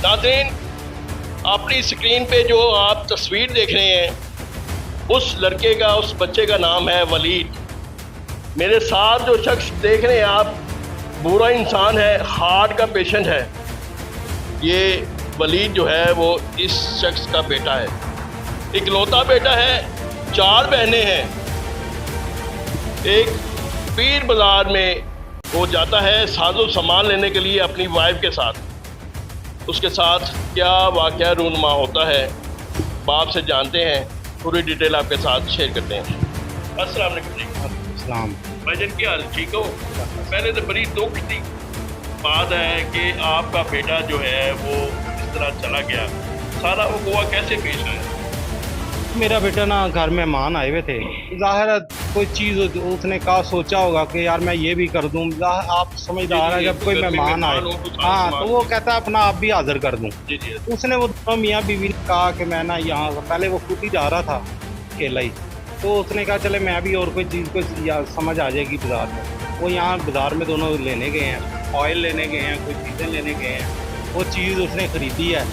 नाज़रीन, अपनी स्क्रीन पे जो आप तस्वीर देख रहे हैं उस लड़के का, उस बच्चे का नाम है वलीद। मेरे साथ जो शख्स देख रहे हैं आप, बुरा इंसान है, हार्ट का पेशेंट है। ये वलीद जो है वो इस शख्स का बेटा है, इकलौता बेटा है। 4 बहनें हैं। एक पीर बाज़ार में वो जाता है साजो सामान लेने के लिए अपनी वाइफ के साथ। उसके साथ क्या वाक़या रूनुमा होता है, बाप से जानते हैं, पूरी डिटेल आपके साथ शेयर करते हैं। अस्सलाम वालेकुम जी। भाईजान क्या हाल, ठीक हो? पहले तो बड़ी दुख की बात है कि आपका बेटा जो है वो इस तरह चला गया। सारा वो हुआ कैसे पेश आया? मेरा बेटा ना घर में मेहमान आए हुए थे। ज़ाहिर है कोई चीज़ उसने कहा, सोचा होगा कि यार मैं ये भी कर दूँ। आप समझदार है, जब कोई मेहमान आए हाँ तो वो कहता है अपना आप भी हाजिर कर दूँ। उसने वो दोनों मियाँ बीवी ने कहा कि मैं ना यहाँ, पहले वो खुद ही जा रहा था अकेला ही, तो उसने कहा चले मैं भी और कोई चीज़ को समझ आ जाएगी बाज़ार में। वो यहाँ बाज़ार में दोनों लेने गए हैं, ऑयल लेने गए हैं, कोई चीज़ें लेने गए हैं। वो चीज़ उसने ख़रीदी है,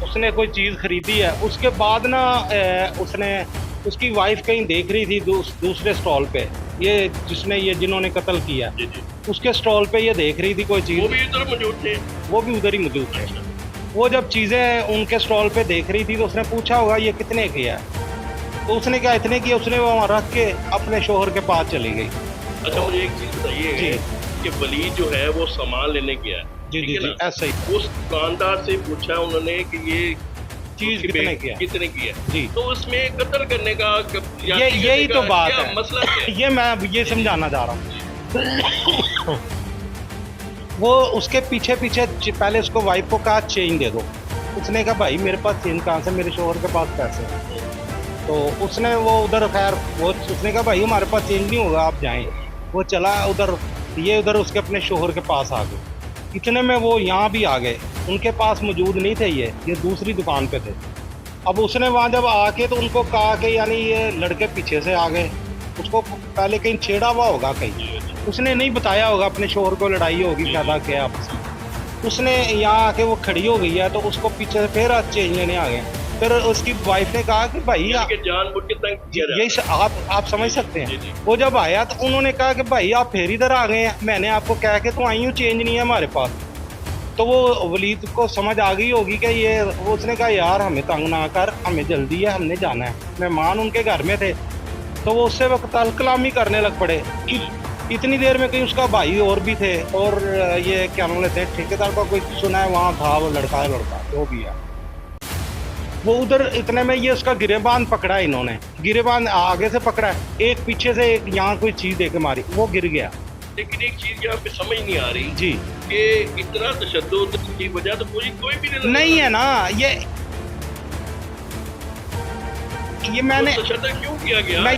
उसने कोई चीज़ ख़रीदी है। उसके बाद ना उसने, उसकी वाइफ कहीं देख रही थी दूसरे स्टॉल पे, ये जिन्होंने कत्ल किया, उसके स्टॉल पे ये देख रही थी कोई चीज़। वो भी उधर मौजूद थे? वो भी उधर ही मौजूद थे। वो जब चीज़ें उनके स्टॉल पे देख रही थी तो उसने पूछा होगा ये कितने किया है, तो उसने क्या इतने किया, उसने वहाँ रख के अपने शोहर के पास चली गई। अच्छा, मुझे एक चीज़ बताइए कि वलीद जो है वो सामान लेने गया है, जी जी जी, ऐसा ही। उस दुकानदार से पूछा उन्होंने कि ये चीज़ कितने किया जी, तो उसमें कत्ल करने का यही तो बात है, मसला है। ये मैं ये समझाना चाह रहा हूँ। वो उसके पीछे पहले उसको वाइफ को कहा चेंज दे दो। उसने कहा भाई मेरे पास चेंज कहाँ से, मेरे शोहर के पास पैसे हैं। तो उसने वो उधर, खैर वो उसने कहा भाई हमारे पास चेंज नहीं होगा, आप जाएं। वो चला उधर, ये उधर उसके अपने शोहर के पास आ गए। इतने में वो यहाँ भी आ गए, उनके पास मौजूद नहीं थे, ये दूसरी दुकान पे थे। अब उसने वहाँ जब आके तो उनको कहा कि यानी ये लड़के पीछे से आ गए, उसको पहले कहीं छेड़ा हुआ होगा कहीं, उसने नहीं बताया होगा, अपने शोहर को लड़ाई होगी ज़्यादा क्या आपस में। उसने यहाँ आके वो खड़ी हो गई है तो उसको पीछे से फिर चेंज लेने आ गए। फिर उसकी वाइफ ने कहा कि भाई जानबूझ के तंग किया यही आप समझ सकते हैं। वो जब आया तो उन्होंने कहा कि भाई आप फिर इधर आ गए हैं, मैंने आपको कह के तो आई हूँ, चेंज नहीं है हमारे पास। तो वो वलीद को समझ आ गई होगी कि ये, उसने कहा यार हमें तंग ना कर, हमें जल्दी है, हमने जाना है। मेहमान उनके घर में थे, तो वो उससे वक्त कलामी करने लग पड़े। इतनी देर में कहीं उसका भाई और भी थे, और ये क्या नाम लेते हैं, ठेकेदार का कोई सुना है वहाँ था, वो लड़का जो भी है वो उधर। इतने में ये उसका गिरेबान पकड़ा, इन्होंने गिरेबान आगे से पकड़ा, एक पीछे से एक यहाँ कोई चीज़ देके मारी, वो गिर गया। लेकिन एक चीज़ यहाँ पे समझ नहीं आ रही जी कि इतना तशद्दुद की वजह तो कोई भी नहीं है ना। ये मैंने तशद्दुद क्यों किया गया?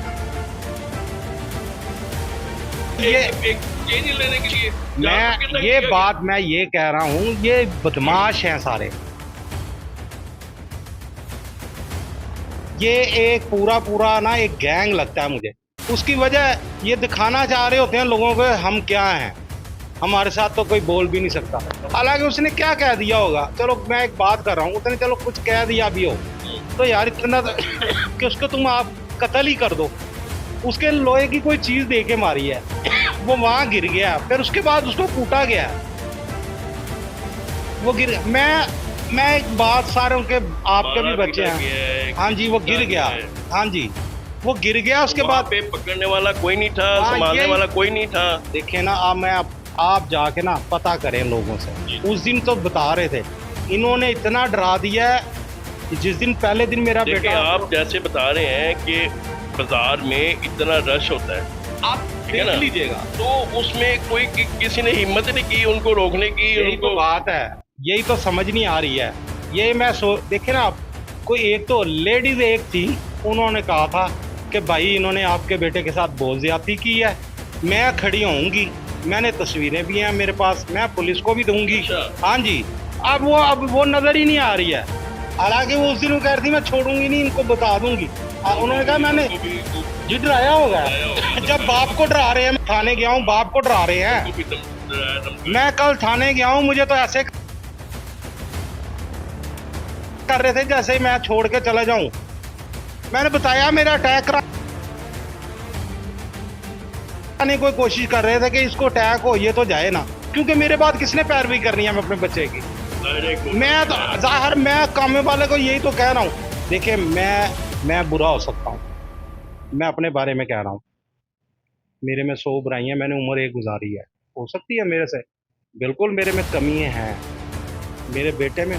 एक चेंज लेने के लिए मैं ये बात मैं ये कह रहा हूँ, ये बदमाश हैं सारे। ये एक पूरा ना एक गैंग लगता है मुझे। उसकी वजह ये दिखाना चाह रहे होते हैं लोगों को हम क्या हैं, हमारे साथ तो कोई बोल भी नहीं सकता। हालांकि उसने क्या कह दिया होगा, चलो मैं एक बात कर रहा हूँ, उसने चलो कुछ कह दिया भी हो तो यार इतना कि उसको तुम आप कत्ल ही कर दो। उसके लोहे की कोई चीज़ दे के मारी है, वो वहाँ गिर गया, फिर उसके बाद उसको कूटा गया, वो गिर। मैं एक बात, सारे उनके आपके भी बच्चे हैं, हाँ जी, वो गिर गया, हाँ जी वो गिर गया। उसके बाद पे पकड़ने वाला कोई नहीं था, संभालने वाला कोई नहीं था। देखिए ना आप जाके ना पता करें लोगों से। उस दिन तो बता रहे थे, इन्होंने इतना डरा दिया है। जिस दिन पहले दिन मेरा बेटा, आप जैसे बता रहे हैं कि बाजार में इतना रश होता है, आप देख लीजिएगा, तो उसमें कोई किसी ने हिम्मत नहीं की उनको रोकने की। यही तो बात है, यही तो समझ नहीं आ रही है। ये मैं देखे ना आप, कोई एक तो लेडीज एक थी, उन्होंने कहा था कि भाई इन्होंने आपके बेटे के साथ बहुत ज्यादती की है, मैं खड़ी होऊंगी, मैंने तस्वीरें भी हैं मेरे पास, मैं पुलिस को भी दूंगी। हाँ जी, अब वो नजर ही नहीं आ रही है। हालांकि वो उस दिन वो कह रही थी मैं छोड़ूंगी नहीं, इनको बता दूंगी। उन्होंने कहा मैंने जी डराया होगा। जब बाप को डरा रहे हैं, मैं थाने गया हूँ, बाप को डरा रहे हैं। मैं कल थाने गया हूँ, मुझे तो ऐसे कर रहे थे जैसे ही मैं छोड़ के चला जाऊं। मैंने बताया मेरा अटैक कराने कोई कोशिश कर रहे थे कि इसको अटैक हो ये तो जाए ना, क्योंकि मेरे बाद किसने पैरवी करनी है मैं अपने बच्चे की। मैं तो जाहिर मैं काम वाले को यही तो कह रहा हूँ। देखिए मैं बुरा हो सकता हूँ, मैं अपने बारे में कह रहा हूँ। मेरे में 100 बुराइयां, मैंने उम्र एक गुजारी है, हो सकती है मेरे से बिल्कुल मेरे में कमियां हैं, मेरे बेटे में।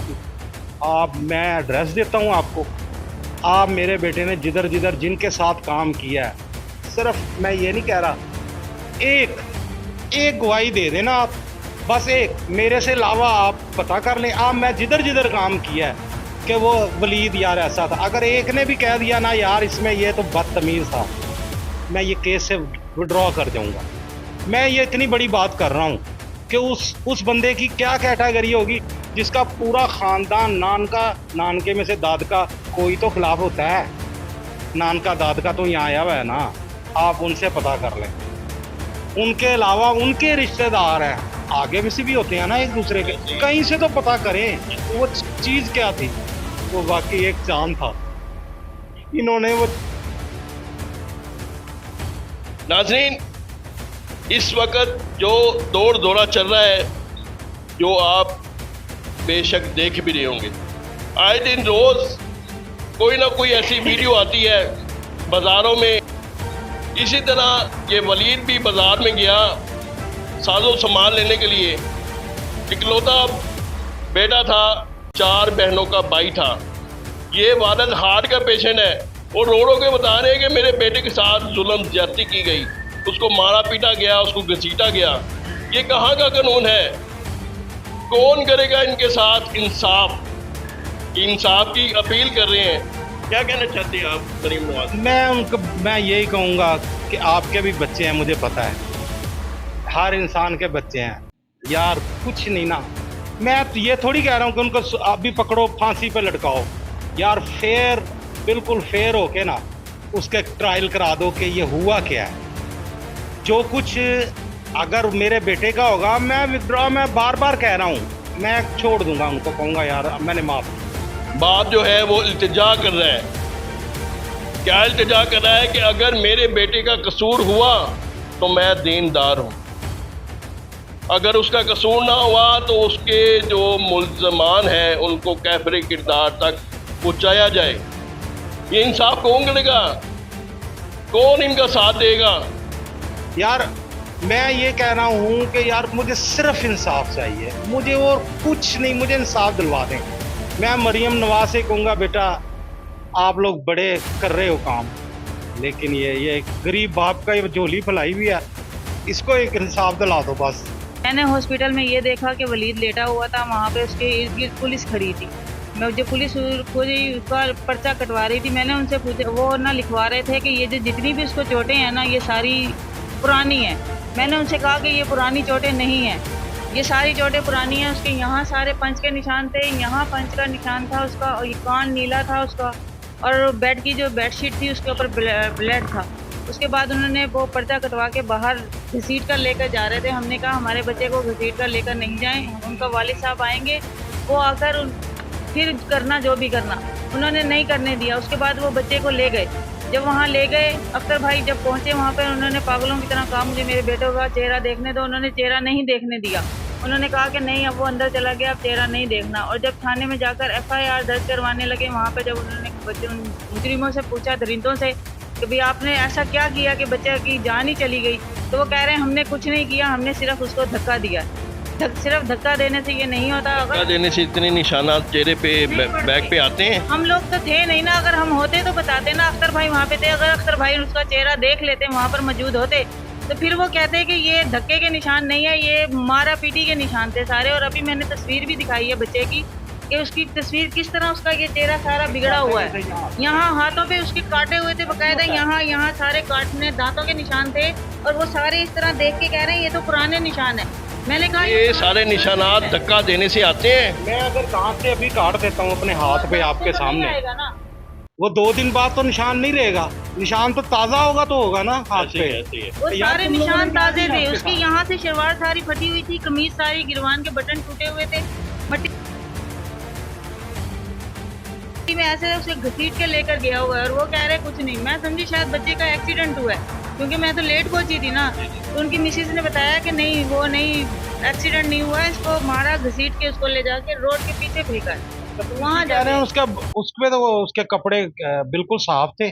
आप मैं एड्रेस देता हूँ आपको, आप मेरे बेटे ने जिधर जिधर जिनके साथ काम किया है, सिर्फ मैं ये नहीं कह रहा, एक गवाही दे देना आप, बस एक, मेरे से अलावा आप पता कर लें। आप मैं जिधर जिधर काम किया है कि वो वलीद यार ऐसा था, अगर एक ने भी कह दिया ना यार इसमें ये तो बदतमीज़ था, मैं ये केस से विड्रॉ कर जाऊंगा। मैं ये इतनी बड़ी बात कर रहा हूँ कि उस बंदे की क्या कैटेगरी होगी जिसका पूरा ख़ानदान नानके में से दादका कोई तो खिलाफ होता है, नानका दादका तो यहाँ आया हुआ है ना, आप उनसे पता कर लें। उनके अलावा उनके रिश्तेदार हैं, आगे भी होते हैं ना एक दूसरे के, कहीं से तो पता करें वो चीज़ क्या थी। वो वाकई एक चांद था, इन्होंने वो। नाज़रीन, इस वक्त जो दौड़ दौरा चल रहा है, जो आप बेशक देख भी रहे होंगे, आए दिन रोज़ कोई ना कोई ऐसी वीडियो आती है बाज़ारों में। इसी तरह ये वलीद भी बाज़ार में गया साजो सामान लेने के लिए, इकलौता बेटा था, 4 बहनों का भाई था। ये वालिद हार्ट का पेशेंट है, वो रो रो के बता रहे हैं कि मेरे बेटे के साथ जुल्म ज्यादती की गई, उसको मारा पीटा गया, उसको घसीटा गया। ये कहाँ का कानून है? कौन करेगा इनके साथ इंसाफ? इंसाफ की अपील कर रहे हैं। क्या कहना चाहते हैं आप करीम नवाज? मैं यही कहूँगा कि आपके भी बच्चे हैं, मुझे पता है, हर इंसान के बच्चे हैं यार, कुछ नहीं ना। मैं तो ये थोड़ी कह रहा हूँ कि उनको आप भी पकड़ो फांसी पे लटकाओ यार, फेयर, बिल्कुल फेयर हो के ना उसके ट्रायल करा दो कि ये हुआ क्या है। जो कुछ अगर मेरे बेटे का होगा मैं विड्रॉ, मैं बार बार कह रहा हूँ, मैं छोड़ दूंगा, उनको कहूँगा यार मैंने माफ। बाप जो है वो इल्तिजा कर रहा है। क्या इल्तिजा कर रहा है? कि अगर मेरे बेटे का कसूर हुआ तो मैं दीनदार हूँ, अगर उसका कसूर ना हुआ तो उसके जो मुल्ज़मान हैं उनको कैफरे किरदार तक पहुँचाया जाए। ये इंसाफ कौन करेगा? कौन इनका साथ देगा? यार मैं ये कह रहा हूँ कि यार मुझे सिर्फ इंसाफ चाहिए, मुझे और कुछ नहीं, मुझे इंसाफ दिलवा दें। मैं मरियम नवाज से कहूँगा बेटा आप लोग बड़े कर रहे हो काम, लेकिन ये गरीब बाप का ये झोली फैलाई हुई है, इसको एक इंसाफ दिला दो बस। मैंने हॉस्पिटल में ये देखा कि वलीद लेटा हुआ था, वहाँ पे उसके इर्द गिर्द पुलिस खड़ी थी। मैं जो पुलिस उसका पर्चा कटवा रही थी, मैंने उनसे पूछा, वो ना लिखवा रहे थे कि ये जो जितनी भी उसको चोटें हैं ना ये सारी पुरानी हैं। मैंने उनसे कहा कि ये पुरानी चोटें नहीं हैं, ये सारी चोटें पुरानी हैं। उसके यहाँ सारे पंच के निशान थे, यहाँ पंच का निशान था उसका, और ये कान नीला था उसका, और बेड की जो बेडशीट थी उसके ऊपर ब्लड था। उसके बाद उन्होंने वो पर्चा कटवा के बाहर घसीट कर लेकर जा रहे थे। हमने कहा हमारे बच्चे को घसीट कर लेकर नहीं जाएं, उनका वालिद साहब आएंगे, वो आकर फिर करना जो भी करना। उन्होंने नहीं करने दिया। उसके बाद वो बच्चे को ले गए। जब वहाँ ले गए, अख्तर भाई जब पहुँचे वहाँ पर, उन्होंने पागलों की तरह कहा मुझे मेरे बेटे का चेहरा देखने दो। उन्होंने चेहरा नहीं देखने दिया। उन्होंने कहा कि नहीं अब वो अंदर चला गया, अब चेहरा नहीं देखना। और जब थाने में जाकर FIR दर्ज करवाने लगे, वहाँ पर जब उन्होंने बच्चे मुजरिमों से पूछा, दरिंदों से, कि भाई आपने ऐसा क्या किया कि बच्चे की जान ही चली गई, तो वो कह रहे हैं हमने कुछ नहीं किया, हमने सिर्फ उसको धक्का दिया। सिर्फ धक्का देने से ये नहीं होता। धक्का देने से इतने निशानात चेहरे पे बैक पे आते हैं? हम लोग तो थे नहीं ना, अगर हम होते तो बताते ना। अख्तर भाई वहाँ पे थे, अगर अख्तर भाई उसका चेहरा देख लेते, वहाँ पर मौजूद होते, तो फिर वो कहते कि ये धक्के के निशान नहीं है, ये मारा पीटी के निशान थे सारे। और अभी मैंने तस्वीर भी दिखाई है बच्चे की, कि उसकी तस्वीर किस तरह उसका ये चेहरा सारा बिगड़ा हुआ है। यहाँ हाथों पे उसके काटे हुए थे बकायदा, यहाँ सारे काटने दांतों के निशान थे, और वो सारे इस तरह देख के कह रहे हैं ये तो पुराने निशान है। मैंने कहा ये सारे निशानात धक्का देने से आते हैं। मैं अगर दांत से अभी काट देता हूँ अपने हाथ पे आपके सामने, वो 2 दिन बाद तो निशान नहीं रहेगा, निशान तो ताज़ा होगा तो होगा ना हाथ पे। वो सारे निशान ताजे थे। उसकी यहाँ से शलवार सारी फटी हुई थी, कमीज सारी गिरवान के बटन टूटे हुए थे, में ऐसे उसे घसीट के लेकर गया हुआ है और वो कह रहे कुछ नहीं। मैं समझी शायद बच्चे का एक्सीडेंट हुआ है, क्योंकि मैं तो लेट पहुंची थी ना। तो उनकी मिसेज ने बताया कि नहीं वो नहीं, एक्सीडेंट नहीं हुआ है, इसको मारा घसीट के उसको ले जाके रोड के पीछे फेंका है। तो वहाँ कह रहे हैं जाके उसका, उसमें तो वो उसके कपड़े बिल्कुल साफ थे,